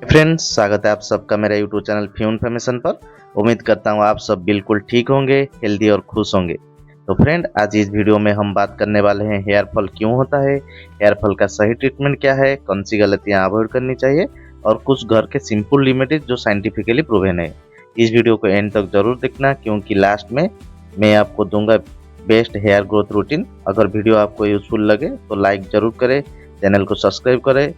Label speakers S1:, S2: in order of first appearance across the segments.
S1: Friends, स्वागत है आप सबका मेरा यूट्यूब चैनल फ्यू इन्फॉर्मेशन पर। उम्मीद करता हूँ आप सब बिल्कुल ठीक होंगे, हेल्दी और खुश होंगे। तो फ्रेंड, आज इस वीडियो में हम बात करने वाले हैं हेयर फॉल क्यों होता है, हेयर फॉल का सही ट्रीटमेंट क्या है, कौन सी गलतियाँ अवॉइड करनी चाहिए और कुछ घर के सिंपल रेमेडीज जो साइंटिफिकली प्रूवन है। इस वीडियो को एंड तक जरूर देखना, क्योंकि लास्ट में मैं आपको दूंगा बेस्ट हेयर ग्रोथ रूटीन। अगर वीडियो आपको यूजफुल लगे तो लाइक जरूर करें, चैनल को सब्सक्राइब करें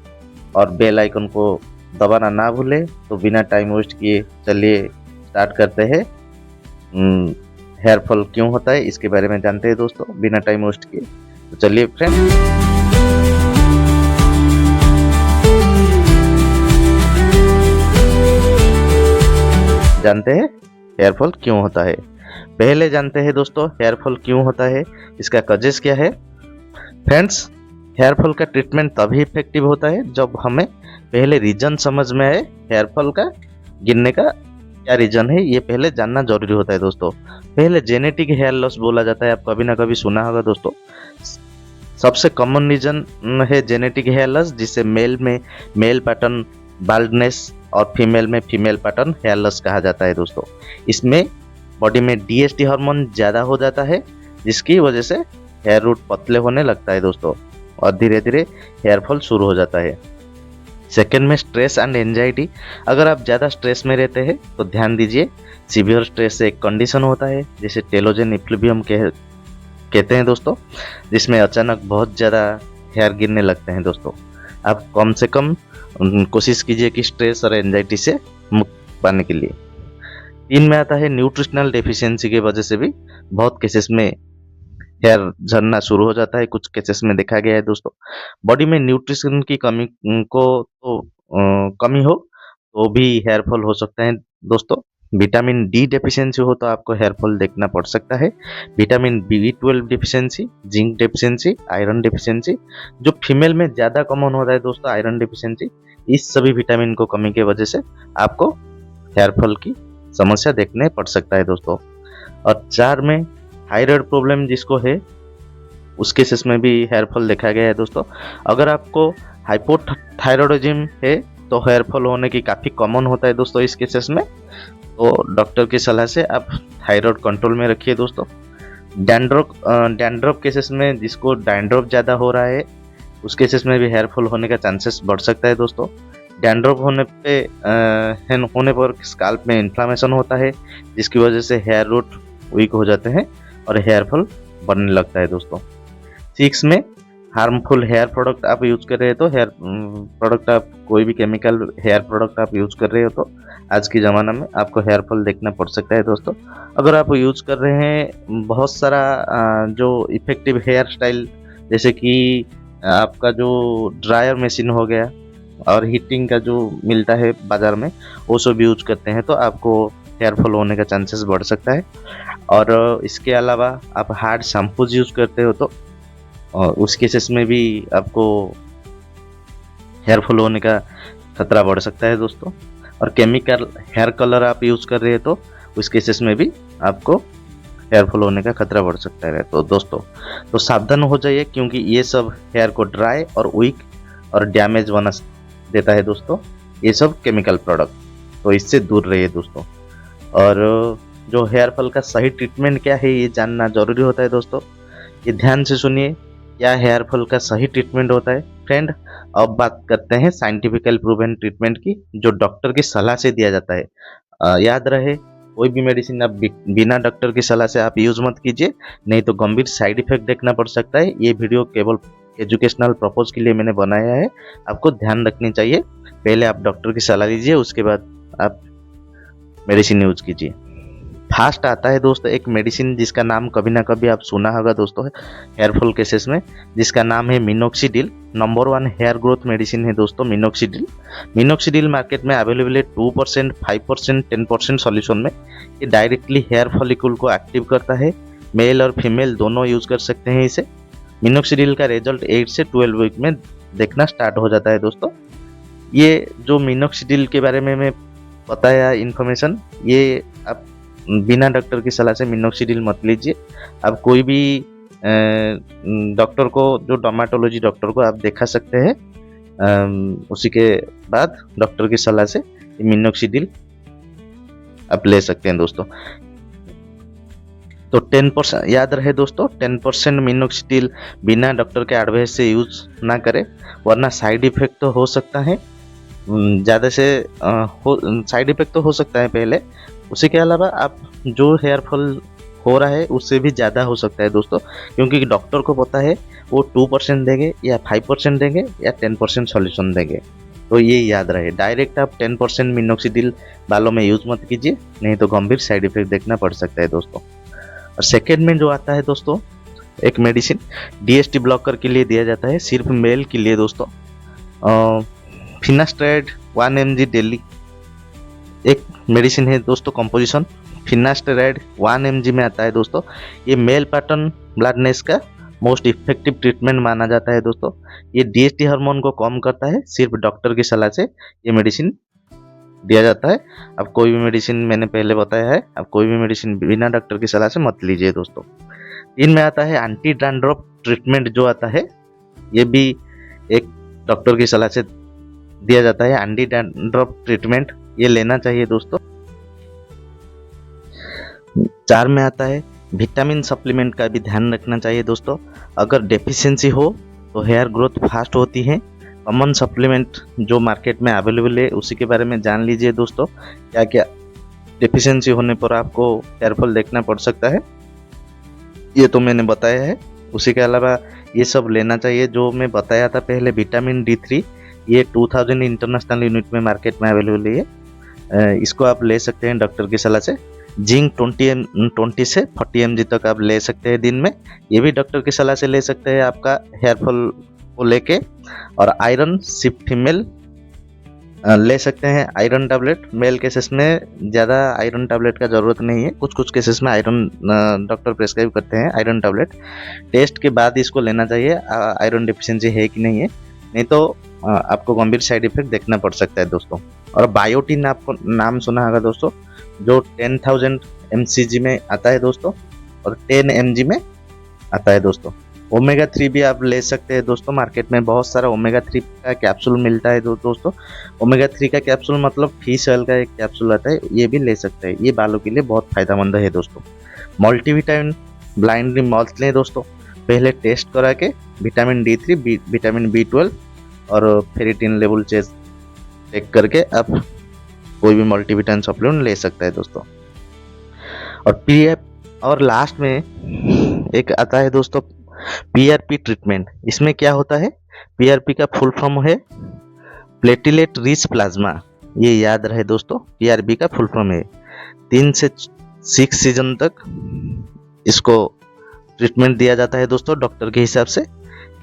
S1: और बेल आइकन को दबाना ना भूले। तो बिना टाइम वेस्ट किए चलिए स्टार्ट करते हैं। हेयर फॉल क्यों होता है इसके बारे में जानते हैं दोस्तों, बिना टाइम वेस्ट किए। तो चलिए फ्रेंड, जानते हैं हेयर फॉल क्यों होता है। पहले जानते हैं दोस्तों हेयर फॉल क्यों होता है, इसका कजेस क्या है। फ्रेंड्स, हेयर फॉल का ट्रीटमेंट तभी इफेक्टिव होता है जब हमें पहले रीजन समझ में आए। हेयर फॉल का गिरने का क्या रीजन है ये पहले जानना जरूरी होता है दोस्तों। पहले जेनेटिक हेयर लॉस बोला जाता है, आप कभी ना कभी सुना होगा दोस्तों। सबसे कॉमन रीजन है जेनेटिक हेयर लॉस, जिसे मेल में मेल पैटर्न बाल्डनेस और फीमेल में फीमेल पैटर्न हेयर लॉस कहा जाता है दोस्तों। इसमें बॉडी में डीएसटी हार्मोन ज़्यादा हो जाता है, जिसकी वजह से हेयर रूट पतले होने लगता है दोस्तों, और धीरे धीरे हेयर फॉल शुरू हो जाता है। सेकेंड में स्ट्रेस एंड एंजाइटी। अगर आप ज़्यादा स्ट्रेस में रहते हैं तो ध्यान दीजिए, सीवियर स्ट्रेस से एक कंडीशन होता है जिसे टेलोजन इफ्लूवियम कहते हैं दोस्तों, जिसमें अचानक बहुत ज़्यादा हेयर गिरने लगते हैं दोस्तों। आप कम से कम कोशिश कीजिए कि स्ट्रेस और एंजाइटी से मुक्त पाने के लिए। 3 में आता है न्यूट्रिशनल डेफिशिएंसी की वजह से भी बहुत केसेस में हेयर झड़ना शुरू हो जाता है। कुछ केसेस में देखा गया है दोस्तों, बॉडी में न्यूट्रिशन की कमी को तो कमी हो तो भी हेयर फॉल हो सकता है दोस्तों। विटामिन डी डेफिशिएंसी हो तो आपको हेयर फॉल देखना पड़ सकता है। Vitamin B12 deficiency, zinc deficiency, iron deficiency, जो फीमेल में ज़्यादा कॉमन होता है दोस्तों, आयरन डेफिशिएंसी। इस सभी विटामिन को कमी की वजह से आपको हेयर फॉल की समस्या देखने पड़ सकता है दोस्तों। और 4 में थायराइड प्रॉब्लम जिसको है, उस केसेस में भी हेयर फॉल देखा गया है दोस्तों। अगर आपको हाइपोथायरॉयडिज्म है तो हेयर फॉल होने की काफ़ी कॉमन होता है दोस्तों इस केसेस में। तो डॉक्टर की सलाह से आप थायराइड कंट्रोल में रखिए दोस्तों। डैंड्रफ केसेस में, जिसको डैंड्रफ ज़्यादा हो रहा है, उस केसेस में भी हेयर फॉल होने का चांसेस बढ़ सकता है दोस्तों। डैंड्रफ होने पर स्काल्प में इन्फ्लामेशन होता है, जिसकी वजह से हेयर रूट वीक हो जाते हैं और हेयर फॉल बढ़ने लगता है दोस्तों। 6 में हार्मफुल हेयर प्रोडक्ट आप यूज कर रहे हो तो हेयर प्रोडक्ट, आप कोई भी केमिकल हेयर प्रोडक्ट आप यूज कर रहे हो तो आज के ज़माना में आपको हेयर फॉल देखना पड़ सकता है दोस्तों। अगर आप यूज कर रहे हैं बहुत सारा जो इफेक्टिव हेयर स्टाइल, जैसे कि आपका जो ड्रायर मशीन हो गया और हीटिंग का जो मिलता है बाज़ार में, वो सब यूज करते हैं तो आपको हेयर फॉल होने का चांसेस बढ़ सकता है। और इसके अलावा आप हार्ड शैम्पूज यूज़ करते हो तो उस केसेस में भी आपको हेयर फॉल होने का खतरा बढ़ सकता है दोस्तों। और केमिकल हेयर कलर आप यूज़ कर रहे हो तो उस केसेस में भी आपको हेयर फॉल होने का खतरा बढ़ सकता है। तो दोस्तों, तो सावधान हो जाइए, क्योंकि ये सब हेयर को ड्राई और वीक और डैमेज बना देता है दोस्तों, ये सब केमिकल प्रोडक्ट। तो इससे दूर रहिए दोस्तों। और जो हेयर फॉल का सही ट्रीटमेंट क्या है ये जानना जरूरी होता है दोस्तों। ये ध्यान से सुनिए, क्या हेयर फॉल का सही ट्रीटमेंट होता है। फ्रेंड, अब बात करते हैं साइंटिफिकल प्रूवन ट्रीटमेंट की, जो डॉक्टर की सलाह से दिया जाता है। याद रहे, कोई भी मेडिसिन आप बिना डॉक्टर की सलाह से आप यूज मत कीजिए, नहीं तो गंभीर साइड इफेक्ट देखना पड़ सकता है। ये वीडियो केवल एजुकेशनल पर्पज के लिए मैंने बनाया है, आपको ध्यान रखनी चाहिए। पहले आप डॉक्टर की सलाह लीजिए, उसके बाद आप मेडिसिन यूज कीजिए। फास्ट आता है दोस्तों एक मेडिसिन जिसका नाम कभी ना कभी आप सुना होगा दोस्तों हेयर फॉल केसेस में, जिसका नाम है minoxidil. Number 1 hair growth medicine है दोस्तों मिनोक्सिडिल। मिनोक्सिडिल मार्केट में अवेलेबल है 2%, 5%, 10% सॉल्यूशन में। ये डायरेक्टली हेयर फॉलिकल को एक्टिव करता है, मेल और फीमेल दोनों यूज कर सकते हैं इसे। मिनोक्सिडिल का रिजल्ट 8 से 12 वीक में देखना स्टार्ट हो जाता है दोस्तों। ये जो मिनोक्सिडिल के बारे में मैं बताया इन्फॉर्मेशन, ये आप बिना डॉक्टर की सलाह से मिनोक्सिडिल मत लीजिए। आप कोई भी डॉक्टर को, जो डर्मेटोलॉजी डॉक्टर को आप दिखा सकते हैं, उसी के बाद डॉक्टर की सलाह से मिनोक्सिडिल आप ले सकते हैं दोस्तों। तो 10% याद रहे दोस्तों, 10% मिनोक्सिडिल बिना डॉक्टर के एडवाइस से यूज ना करें, वरना साइड इफेक्ट तो हो सकता है। ज़्यादा से साइड इफेक्ट तो हो सकता है पहले, उसी के अलावा आप जो हेयर फॉल हो रहा है उससे भी ज़्यादा हो सकता है दोस्तों, क्योंकि डॉक्टर को पता है वो 2% देंगे या 5% देंगे या 10% सॉल्यूशन देंगे। तो ये याद रहे, डायरेक्ट आप 10% मिनोक्सिडिल बालों में यूज मत कीजिए, नहीं तो गंभीर साइड इफेक्ट देखना पड़ सकता है दोस्तों। और सेकेंड में जो आता है दोस्तों, एक मेडिसिन DHT ब्लॉकर के लिए दिया जाता है, सिर्फ मेल के लिए दोस्तों। फिनास्ट्रेड 1 mg डेली एक मेडिसिन है दोस्तों, कंपोजिशन फिनास्टेराइड 1 mg में आता है दोस्तों। ये मेल पैटर्न ब्लडनेस का मोस्ट इफेक्टिव ट्रीटमेंट माना जाता है दोस्तों। ये DHT हार्मोन को कम करता है, सिर्फ डॉक्टर की सलाह से ये मेडिसिन दिया जाता है। अब कोई भी मेडिसिन, मैंने पहले बताया है, अब कोई भी मेडिसिन बिना डॉक्टर की सलाह से मत लीजिए दोस्तों। इनमें आता है एंटी डैंड्रफ ट्रीटमेंट जो आता है, ये भी एक डॉक्टर की सलाह से दिया जाता है। एंटी डैंड्रफ ट्रीटमेंट ये लेना चाहिए दोस्तों। 4 में आता है विटामिन सप्लीमेंट का भी ध्यान रखना चाहिए दोस्तों। अगर डेफिशिएंसी हो तो हेयर ग्रोथ फास्ट होती है। कॉमन सप्लीमेंट जो मार्केट में अवेलेबल है उसी के बारे में जान लीजिए दोस्तों, क्या क्या डेफिशिएंसी होने पर आपको हेयर फॉल देखना पड़ सकता है, ये तो मैंने बताया है। उसी के अलावा ये सब लेना चाहिए जो मैं बताया था पहले। विटामिन D3 ये 2000 इंटरनेशनल यूनिट में मार्केट में अवेलेबल है, इसको आप ले सकते हैं डॉक्टर की सलाह से। जिंक 20 से 40 mg तक आप ले सकते हैं दिन में, ये भी डॉक्टर की सलाह से ले सकते हैं आपका हेयर फॉल को लेके। और आयरन सिर्फ फीमेल ले सकते हैं आयरन टैबलेट। मेल केसेस में ज़्यादा आयरन टैबलेट का ज़रूरत नहीं है, कुछ कुछ केसेस में आयरन डॉक्टर प्रेस्क्राइब करते हैं आयरन टैबलेट। टेस्ट के बाद इसको लेना चाहिए आयरन डिफिशियंसी है कि नहीं है, नहीं तो आपको गंभीर साइड इफेक्ट देखना पड़ सकता है दोस्तों। और बायोटिन आपको नाम सुना होगा दोस्तों, जो 10,000 mcg में आता है दोस्तों और 10 mg में आता है दोस्तों। ओमेगा 3 भी आप ले सकते हैं दोस्तों, मार्केट में बहुत सारा ओमेगा 3 का कैप्सूल मिलता है दोस्तों। ओमेगा 3 का कैप्सूल मतलब फिश ऑयल का एक कैप्सूल आता है, ये भी ले सकते हैं, ये बालों के लिए बहुत फायदेमंद है दोस्तों। मल्टीविटामिन ब्लाइंडली मत लें दोस्तों, पहले टेस्ट करा के विटामिन D3, विटामिन B12 और फेरिटिन लेवल चेक करके आप कोई भी मल्टीविटामिन सप्लीमेंट ले सकता है दोस्तों। और लास्ट में एक आता है दोस्तों PRP ट्रीटमेंट। इसमें क्या होता है, PRP का फुल फॉर्म है प्लेटिलेट रिच प्लाज्मा, ये याद रहे दोस्तों, PRP का फुल फॉर्म है। 3 से 6 सीजन तक इसको ट्रीटमेंट दिया जाता है दोस्तों डॉक्टर के हिसाब से।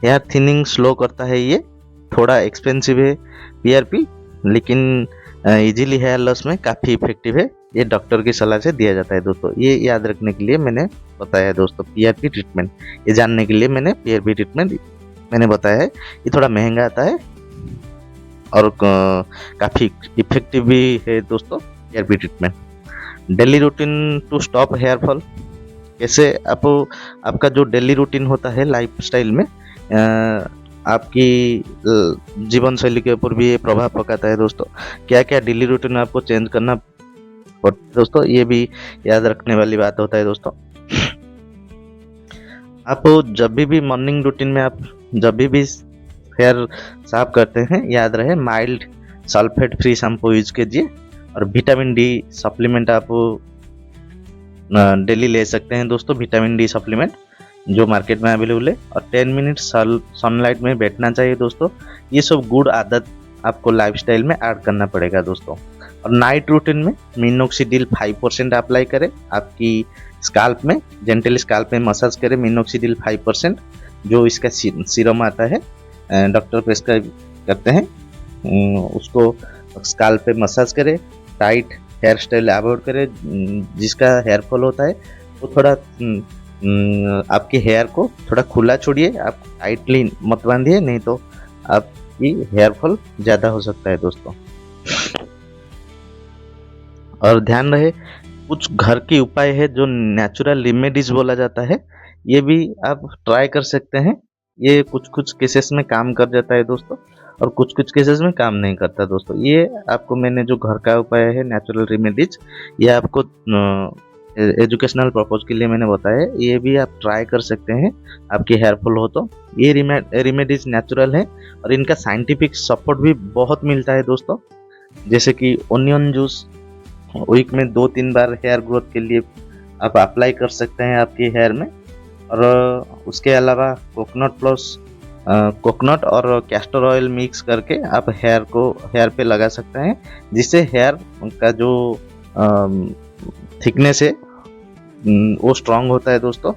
S1: हेयर थिनिंग स्लो करता है, ये थोड़ा एक्सपेंसिव है PRP, लेकिन इजीली हेयर लॉस में काफ़ी इफेक्टिव है, ये डॉक्टर की सलाह से दिया जाता है दोस्तों। ये याद रखने के लिए मैंने बताया है दोस्तों PRP ट्रीटमेंट, ये जानने के लिए मैंने PRP ट्रीटमेंट मैंने बताया है। ये थोड़ा महंगा आता है और काफ़ी इफेक्टिव भी है दोस्तों PRP treatment. Daily routine to stop hair fall, कैसे आपका जो डेली रूटीन होता है लाइफस्टाइल में आपकी जीवन शैली के ऊपर भी ये प्रभाव पड़ता है दोस्तों। क्या क्या डेली रूटीन आपको चेंज करना पड़ता है दोस्तों, ये भी याद रखने वाली बात होता है दोस्तों। आप जब भी मॉर्निंग रूटीन में आप जब भी हेयर साफ करते हैं, याद रहे mild sulphate free shampoo use कीजिए। और विटामिन D सप्लीमेंट आप डेली ले सकते हैं दोस्तों, विटामिन D सप्लीमेंट जो मार्केट में अवेलेबल है। और 10 मिनट सनलाइट में बैठना चाहिए दोस्तों। ये सब गुड आदत आपको लाइफस्टाइल में ऐड करना पड़ेगा दोस्तों। और नाइट रूटीन में मिनोक्सिडिल 5% अप्लाई करें आपकी स्काल्प में, जेंटल स्काल्प में मसाज करें मिनोक्सिडिल 5%, जो इसका सीरम आता है डॉक्टर प्रेस्क्राइब करते हैं, उसको स्काल्प पे मसाज करें। टाइट हेयर स्टाइल अवॉइड करें, जिसका हेयर फॉल होता है वो थोड़ा आपके हेयर को थोड़ा खुला छोड़िए, आप टाइटली मत बांधिए, नहीं तो आपकी हेयर फॉल ज़्यादा हो सकता है दोस्तों। और ध्यान रहे कुछ घर के उपाय है जो नेचुरल रेमेडीज बोला जाता है, ये भी आप ट्राई कर सकते हैं, ये कुछ कुछ केसेस में काम कर जाता है दोस्तों। और कुछ कुछ केसेस में काम नहीं करता दोस्तों। ये आपको मैंने जो घर का उपाय है नेचुरल रेमेडीज, ये आपको एजुकेशनल पर्पज के लिए मैंने बताया है, ये भी आप ट्राई कर सकते हैं आपकी हेयर फॉल हो तो। ये रेमेडीज नेचुरल है और इनका साइंटिफिक सपोर्ट भी बहुत मिलता है दोस्तों। जैसे कि ओनियन जूस वीक में 2-3 बार हेयर ग्रोथ के लिए आप अप्लाई कर सकते हैं आपकी हेयर में। और उसके अलावा कोकोनट और कैस्टर ऑयल मिक्स करके आप हेयर पे लगा सकते हैं, जिससे हेयर का जो थिकनेस है वो स्ट्रांग होता है दोस्तों।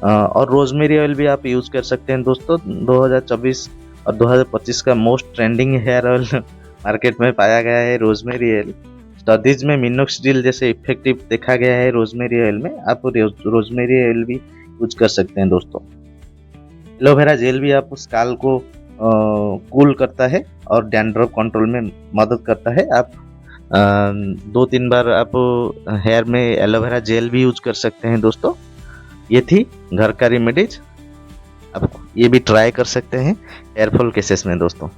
S1: और रोजमेरी ऑयल भी आप यूज कर सकते हैं दोस्तों। 2024 और 2025 का most trending hair oil market में पाया गया है रोजमेरी ऑयल। स्टडीज में मिनोक्सिडिल जैसे इफेक्टिव देखा गया है रोजमेरी ऑयल में। आप रोजमेरी ऑयल भी यूज कर सकते हैं दोस्तों। एलोवेरा जेल भी आप स्काल को कूल करता है और डैंड्रफ कंट्रोल में मदद करता है। आप 2-3 बार आप हेयर में एलोवेरा जेल भी यूज कर सकते हैं दोस्तों। ये थी घर का रेमेडीज, आप ये भी ट्राई कर सकते हैं हेयरफॉल केसेस में दोस्तों।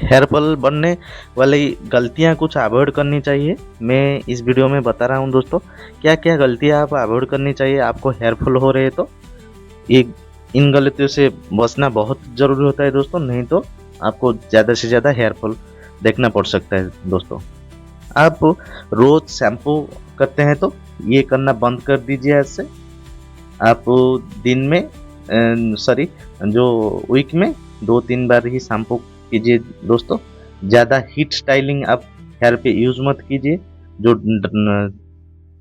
S1: हेयरफॉल बनने वाली गलतियां कुछ अवॉइड करनी चाहिए, मैं इस वीडियो में बता रहा हूं दोस्तों। क्या क्या गलतियां आप अवॉइड करनी चाहिए आपको हेयरफॉल हो रहे तो। ये इन गलतियों से बचना बहुत जरूरी होता है दोस्तों, नहीं तो आपको ज़्यादा से ज़्यादा हेयरफॉल देखना पड़ सकता है दोस्तों। आप रोज शैम्पू करते हैं तो ये करना बंद कर दीजिए आज से। आप दिन में जो वीक में 2-3 बार ही शैम्पू कीजिए दोस्तों। ज़्यादा हीट स्टाइलिंग आप हेयर पे यूज मत कीजिए। जो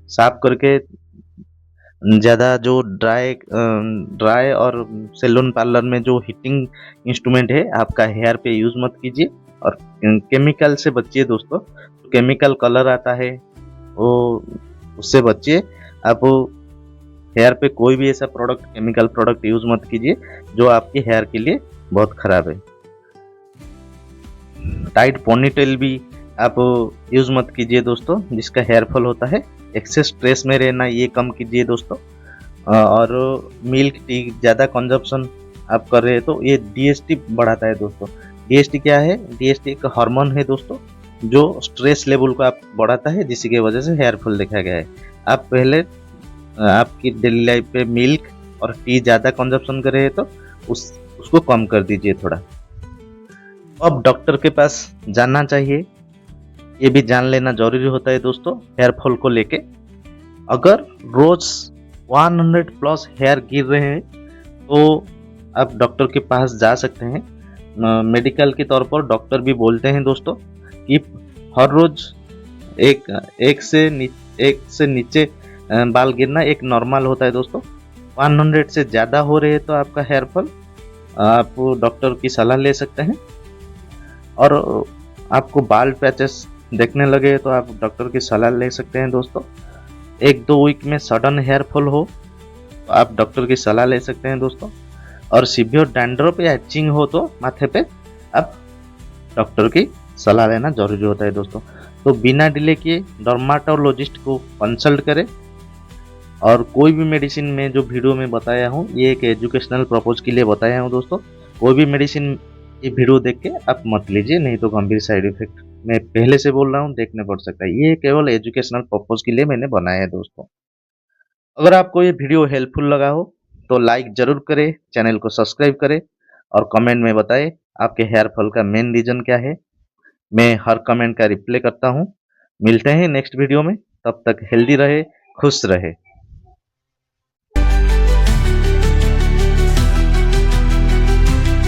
S1: साफ करके ज़्यादा जो ड्राई और सैलून पार्लर में जो हीटिंग इंस्ट्रूमेंट है आपका हेयर पे यूज मत कीजिए। और केमिकल से बचिए दोस्तों। केमिकल कलर आता है वो उससे बचिए। आप हेयर पे कोई भी ऐसा केमिकल प्रोडक्ट यूज मत कीजिए जो आपके हेयर के लिए बहुत खराब है। टाइट पोनीटेल भी आप यूज मत कीजिए दोस्तों, जिसका हेयर फॉल होता है। एक्सेस स्ट्रेस में रहना ये कम कीजिए दोस्तों। और मिल्क टी ज़्यादा कंजप्शन आप कर रहे हैं तो ये DHT बढ़ाता है दोस्तों। DHT क्या है? DHT एक हार्मोन है दोस्तों जो स्ट्रेस लेवल को आप बढ़ाता है, जिसकी की वजह से हेयर फॉल देखा गया है। आप पहले आपकी डेली लाइफ पे मिल्क और टी ज़्यादा कंजप्शन कर रहे हैं तो उसको कम कर दीजिए थोड़ा। अब डॉक्टर के पास जाना चाहिए, ये भी जान लेना जरूरी होता है दोस्तों हेयर फॉल को लेके। अगर रोज 100+ हेयर गिर रहे हैं तो आप डॉक्टर के पास जा सकते हैं। मेडिकल के तौर पर डॉक्टर भी बोलते हैं दोस्तों कि हर रोज एक से नीचे बाल गिरना एक नॉर्मल होता है दोस्तों। 100 से ज़्यादा हो रहे हैं तो आपका हेयर फॉल आप डॉक्टर की सलाह ले सकते हैं। और आपको बाल पैचेस देखने लगे तो आप डॉक्टर की सलाह ले सकते हैं दोस्तों। 1-2 वीक में सडन हेयर फॉल हो तो आप डॉक्टर की सलाह ले सकते हैं दोस्तों। और सीवियर डैंड्रफ या इचिंग हो तो माथे पे आप डॉक्टर की सलाह लेना जरूरी होता है दोस्तों। तो बिना डिले किए डर्माटोलॉजिस्ट को कंसल्ट करें। और कोई भी मेडिसिन में जो वीडियो में बताया हूँ ये एक एजुकेशनल पर्पज के लिए बताया हूँ दोस्तों। कोई भी मेडिसिन ये वीडियो देख के आप मत लीजिए, नहीं तो गंभीर साइड इफेक्ट मैं पहले से बोल रहा हूँ देखने पड़ सकता है। ये केवल एजुकेशनल पर्पज के लिए मैंने बनाया है दोस्तों। अगर आपको ये वीडियो हेल्पफुल लगा हो तो लाइक जरूर करें, चैनल को सब्सक्राइब करें और कमेंट में बताएं आपके हेयर फॉल का मेन रीजन क्या है। मैं हर कमेंट का रिप्लाई करता हूँ। मिलते हैं नेक्स्ट वीडियो में, तब तक हेल्दी रहे, खुश रहे।